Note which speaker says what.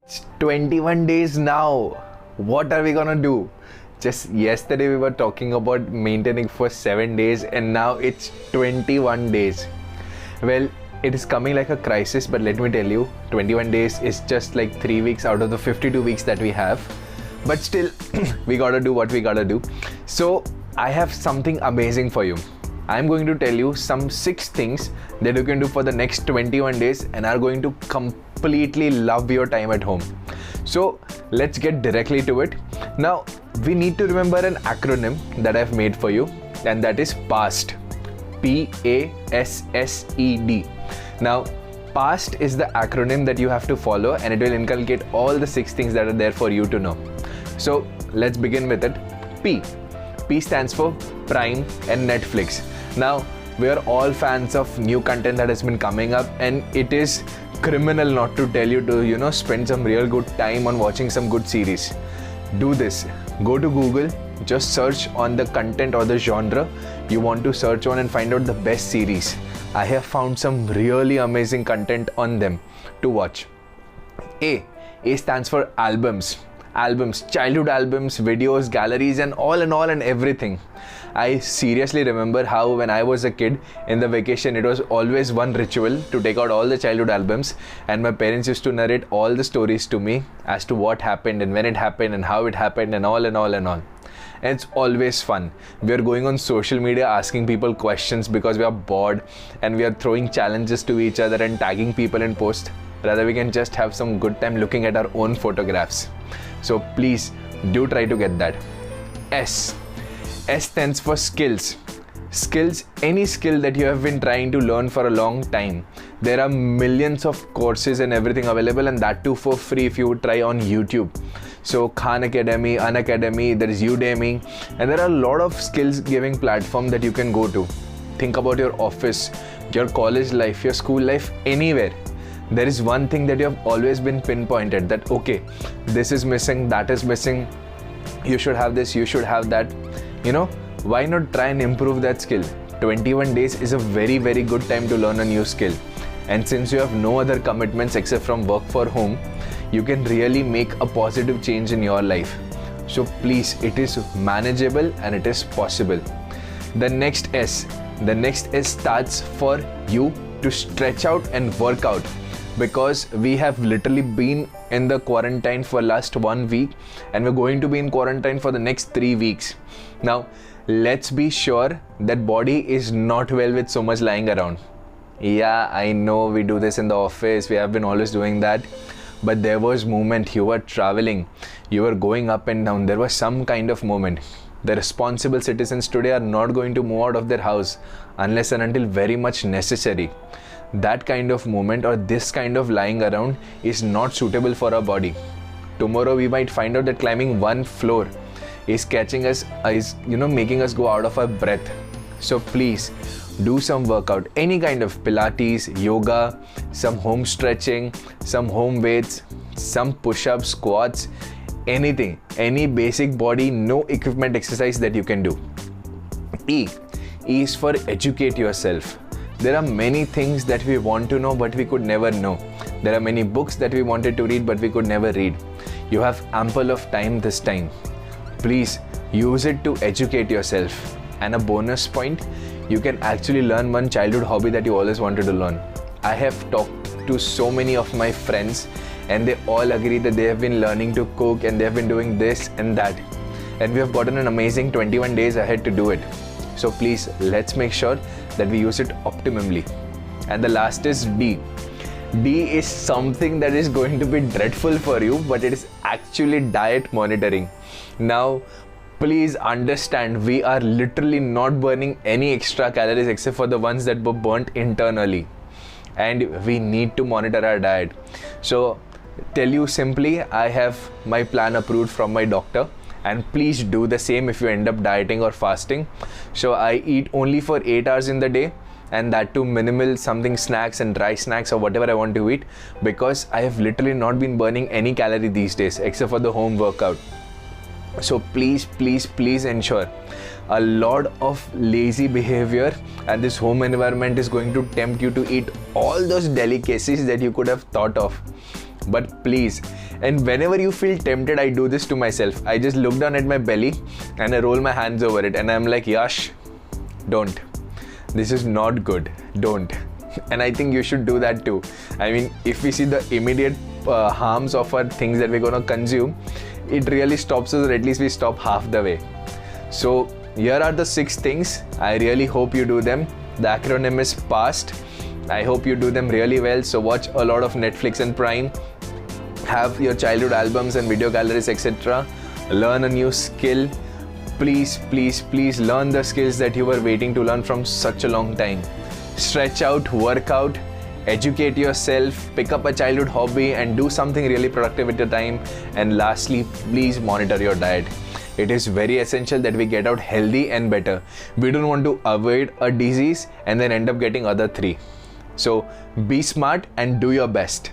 Speaker 1: It's 21 days now. What are we gonna do? Just yesterday we were talking about maintaining for 7 days and now it's 21 days. Well, it is coming like a crisis, but let me tell you, 21 days is just like 3 weeks out of the 52 weeks that we have. But still, we gotta do what we gotta do. So, I have something amazing for you. I'm going to tell you some 6 things that you can do for the next 21 days and are going to completely love your time at home. So let's get directly to it. Now, we need to remember an acronym that I've made for you, and that is P.A.S.S.E.D. P.A.S.S.E.D. Now, P.A.S.S.E.D is the acronym that you have to follow, and it will inculcate all the 6 things that are there for you to know. So let's begin with it. P. P stands for Prime and Netflix. Now, we are all fans of new content that has been coming up, and it is criminal not to tell you to, spend some real good time on watching some good series. Do this. Go to Google, just search on the content or the genre you want to search on and find out the best series. I have found some really amazing content on them to watch. A. A stands for albums. Albums, childhood albums, videos, galleries, and all and everything. I seriously remember how when I was a kid in the vacation, it was always one ritual to take out all the childhood albums, and my parents used to narrate all the stories to me as to what happened and when it happened and how it happened and all. And it's always fun. We are going on social media asking people questions because we are bored, and we are throwing challenges to each other and tagging people in posts. Rather, we can just have some good time looking at our own photographs. So please do try to get that. S. S stands for skills. Skills, any skill that you have been trying to learn for a long time. There are millions of courses and everything available, and that too for free if you would try on YouTube. So Khan Academy, Unacademy, there is Udemy, and there are a lot of skills giving platform that you can go to. Think about your office, your college life, your school life, anywhere. There is one thing that you have always been pinpointed that, okay, this is missing, that is missing, you should have this, you should have that. Why not try and improve that skill? 21 days is a very, very good time to learn a new skill. And since you have no other commitments except from work for home, you can really make a positive change in your life. So please, it is manageable and it is possible. The next S starts for you to stretch out and work out. Because we have literally been in the quarantine for last 1 week, and we're going to be in quarantine for the next 3 weeks. Now, let's be sure that body is not well with so much lying around. Yeah, I know we do this in the office, we have been always doing that, but there was movement. You were traveling, you were going up and down, there was some kind of movement. The responsible citizens today are not going to move out of their house unless and until very much necessary. That kind of movement or this kind of lying around is not suitable for our body. Tomorrow we might find out that climbing one floor is catching us, making us go out of our breath. So please do some workout, any kind of Pilates, yoga, some home stretching, some home weights, some push-ups, squats, anything, any basic body, no equipment exercise that you can do. E is for educate yourself. There are many things that we want to know but we could never know. There are many books that we wanted to read but we could never read. You have ample of time this time. Please use it to educate yourself. And a bonus point, you can actually learn one childhood hobby that you always wanted to learn. I have talked to so many of my friends and they all agree that they have been learning to cook and they have been doing this and that. And we have gotten an amazing 21 days ahead to do it. So please, let's make sure that we use it optimally. And the last is D. D is something that is going to be dreadful for you, but it is actually diet monitoring. Now, please understand, we are literally not burning any extra calories except for the ones that were burnt internally. And we need to monitor our diet. So, tell you simply, I have my plan approved from my doctor. And please do the same if you end up dieting or fasting. So I eat only for 8 hours in the day, and that too minimal something snacks and dry snacks or whatever I want to eat, because I have literally not been burning any calorie these days except for the home workout. So please ensure. A lot of lazy behavior and this home environment is going to tempt you to eat all those delicacies that you could have thought of. But please, and whenever you feel tempted, I do this to myself. I just look down at my belly and I roll my hands over it and I'm like, Yash, don't. This is not good. Don't. And I think you should do that too. I mean, if we see the immediate harms of our things that we're gonna consume, it really stops us, or at least we stop half the way. So here are the 6 things. I really hope you do them. The acronym is P.A.S.S.E.D. I hope you do them really well. So watch a lot of Netflix and Prime. Have your childhood albums and video galleries, etc. Learn a new skill. Please, please, please learn the skills that you were waiting to learn from such a long time. Stretch out, work out, educate yourself, pick up a childhood hobby and do something really productive with your time. And lastly, please monitor your diet. It is very essential that we get out healthy and better. We don't want to avoid a disease and then end up getting other 3. So be smart and do your best.